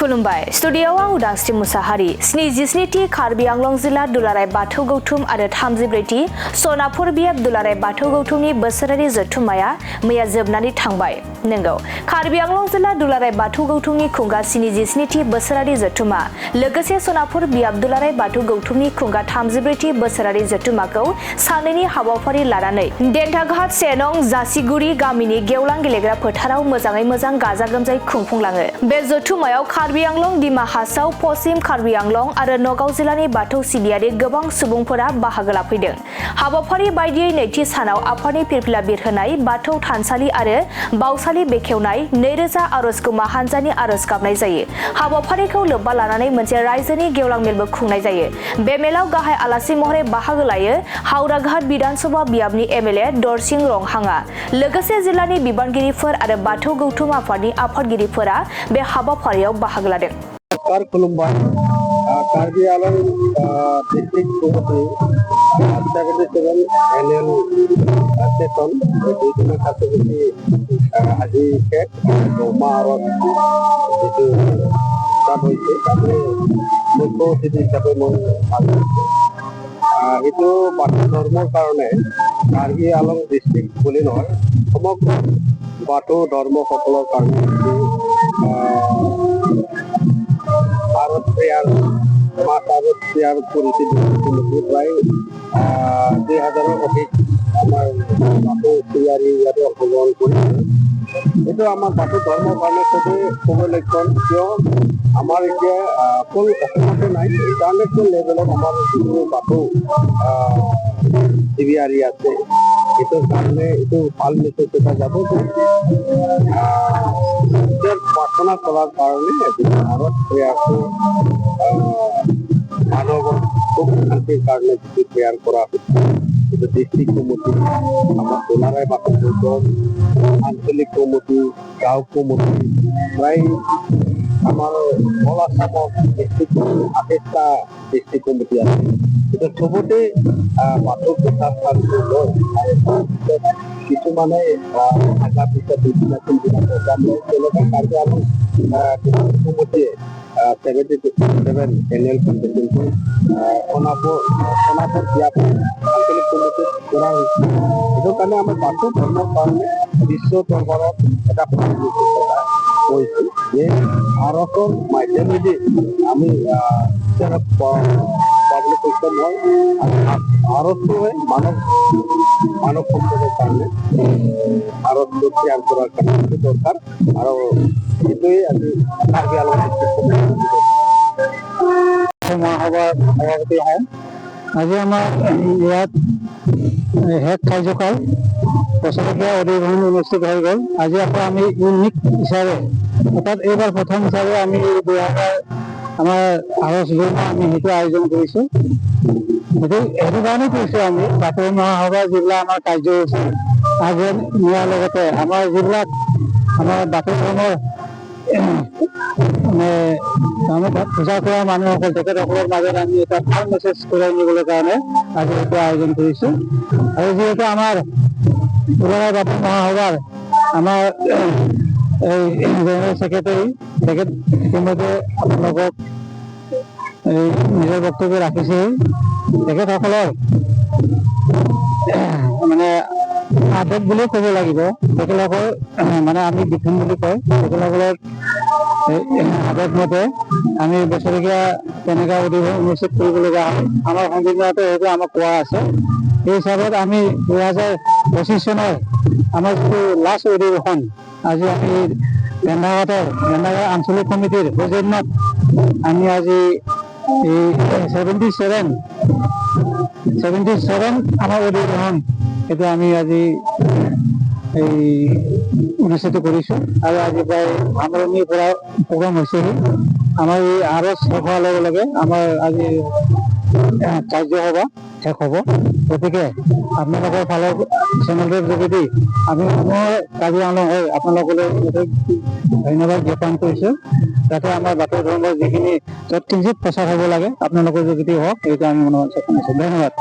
खुलुमबाय स्टुडियोआव आं उदांस्रि मुसाहारि 77थि कार्बि आंलं जिल्ला दुलाराय बाथौ गौथुम आरो 34थि सनापुर बियाब दुलाराय बाथौ गौथुमनि बोसोरारि जथुम्माया मैया जोबनानै थांबाय। नंगौ कार्बि आंलं जिल्ला दुलाराय बाथौ गौथुमनि खुंगा 77थि बोसोरारि जथुम्मा लोगोसे सनापुर बियाब दुलाराय बाथौ गौथुमनि खुंगा 34थि बोसोरारि जथुम्माखौ सानैनि हाबाफारि लानानै देन्थाघाट 1 नं जासिगुरि गामिनि गेवलां गेलेग्रा फोथाराव मोजाङै मोजां गाजा गोमजायै खुंफुंलाङो। बे जथुम्मायाव कार्बि आंलं दिमा हासाव पश्चिम कार्बि आंलं आरो नगाव जिल्लानि बाथौ सिबियारि गोबां सुबुंफोरा बाहागो लाफैदों। हाबाफारि बायदियै नैथि सानाव आफादनि फिरफिला बिरहोनाय बाथौ थानसालि आरो बावसालि बेखेवनाय 2000 आर'जगौमा हानजानि आर'ज गाबनाय जायो। हाबाफारिखौ लोब्बा लानानै मोनसे रायजोनि गेवलां मेलबो खुंनाय जायो। बे मेलाव गाहाय आलासि महरै बाहागो लायो हावराघाट बिधानसभा बियाबनि एमएलए दरसिं रंहांआ। लोगोसे जिल्लानि बिबानगिरिफोर आरो बाथौ गौथुम आफादनि आफादगिरिफोरा बे हाबाफारियाव बाहागो लादों। खुलुमबाय Karbi Anglong district committee 77 annual session দুইদিনৰ কাৰ্যসূচী আজি শেষ দহমা আৰজ যিটো ষ্টাৰ্ট হৈছে তাতে মুখ্য অতিথি হিচাপে মই সেইটো বাথৌ ধৰ্মৰ কাৰণে কাৰ্বি আংলং ডিষ্ট্ৰিক্ট বুলি নহয় সমগ্ৰ বাথৌ ধৰ্মসকলৰ কাৰণে ভাৰত প্ৰেয়াৰ ভাৰত প্ৰেয়াৰ কৰেছি প্ৰায় 2000 অধিক আমাৰ বাথৌ প্ৰেয়াৰি ইয়াতে অংশগ্ৰহণ কৰেছে। এইটো আমাৰ বাথৌ ধৰ্মৰ কাৰণে খুবেই লক্ষণ কিয় আমাৰ এতিয়া অকল অসমতে নাই ইণ্টাৰনেশ্যনেল লেভেলত আমাৰ যিটো বাথৌ চিবিয়াৰী আছে এইটোৰ কাৰণে এইটো ভাল মেছেজ এটা যাব যে প্ৰাৰ্থনা কৰাৰ কাৰণে ভাৰত প্ৰেয়াৰটো মানৱৰ সুখ শান্তিৰ কাৰণে যিটো প্ৰেয়াৰ কৰা হৈছে এইটো ডিষ্ট্ৰিক্ট কমিটি আমাৰ দুলাৰায় বাথৌ গৌথম আঞ্চলিক কমিটি গাঁও কমিটি প্ৰায় আমাৰ অল আসামত ডিষ্ট্ৰিক্ট 28টা ডিষ্ট্ৰিক্ট কমিটি আছে। এতিয়া চবতে বাথৌ প্ৰচাৰটো লয় কিছুমানে আগাৰ পিছত বিভিন্ন প্ৰগ্ৰাম লয় তেওঁলোকে কাৰ্বি আংলং কমিটিয়ে 77 এনুৱেল কনভেনশ্যনটো সোণাপুৰ বিয়াব আঞ্চলিক কমিটিত কৰা হৈছে। সেইটো কাৰণে আমাৰ বাথৌ ধৰ্মৰ কাৰণে বিশ্ব দৰবাৰত এটা প্ৰতিযোগিতা কৰিছে যে ভাৰতৰ মাধ্যমেদি আমি পাবলৈ সক্ষম হয় ভাৰতটো হয় মানৱ সম্পদৰ কাৰণে ভাৰতটো তৈয়াৰ কৰাৰ কাৰণে দৰকাৰ আৰু সেইটোৱে আজি কাৰ্বি আংলং মহাসভাৰ সভাপতি হওঁ। আজি আমাৰ ইয়াত শেষ কাৰ্যকাল বছৰেকীয়া অধিৱেশন অনুষ্ঠিত হৈ গ'ল। আজি আকৌ আমি ইউনিক হিচাপে অৰ্থাৎ এইবাৰ প্ৰথম হিচাপে আমি 2000 আমাৰ আৰজগৌমা আমি সেইটো আয়োজন কৰিছোঁ। সেইটো কাৰণে কৰিছোঁ আমি বাথৌ মহাসভা যিবিলাক আমাৰ কাৰ্যসূচী আগুৱাই নিয়াৰ লগতে আমাৰ যিবিলাক আমাৰ বাথৌ ধৰ্মৰ পূজা কৰা মানুহসকল তেখেতসকলৰ মাজত আমি এটা ভাল মেছেজ কঢ়িয়াই নিবলৈ কাৰণে আজি এইটো আয়োজন কৰিছোঁ। আৰু যিহেতু আমাৰ দুলাৰায় বাথৌ মহাসভাৰ আমাৰ এই জেনেৰেল ছেক্ৰেটাৰী তেখেত ইতিমধ্যে আপোনালোকক এই নিজৰ বক্তব্য ৰাখিছেই। তেখেতসকলৰ মানে আদত বুলিয়ে ক'ব লাগিব তেখেতলোকৰ মানে আমি বিথুন বুলি কয় তেখেতসকলৰ আদত মতে আমি বছৰেকীয়া তেনেকুৱা অধিৱেশন অনুষ্ঠিত কৰিবলগা হয়। আমাৰ সংবিধানতে সেইটো আমাক কোৱা আছে। এই হিচাপত আমি 2025 চনৰ আমাৰ যিটো লাষ্ট অধিৱেশন আজি আমি দেন্ধাঘাট আঞ্চলিক কমিটিৰ সৌজন্যত আমি আজি এই 77 আমাৰ অধিৱেশন সেইটো আমি আজি এই অনুষ্ঠিত কৰিছোঁ। আৰু আজি প্ৰায় সামৰণিৰ পৰা প্ৰগ্ৰাম হৈছেহি। আমাৰ এই আৰজ শেষ হোৱাৰ লগে লগে আমাৰ আজি কাৰ্যসভা শেষ হ'ব। গতিকে আপোনালোকৰ ফালৰ চেনেলটোৰ যোগেদি আমি সময় কাৰ্বি আংলং হৈ আপোনালোকলৈ ধন্যবাদ জ্ঞাপন কৰিছোঁ যাতে আমাৰ বাথৌ ধৰ্মৰ যিখিনি য'ত কিঞ্চিত প্ৰচাৰ হ'ব লাগে আপোনালোকৰ যোগেদি হওক সেইটো আমি মনোবাঞ্ছা কৰিছোঁ। ধন্যবাদ।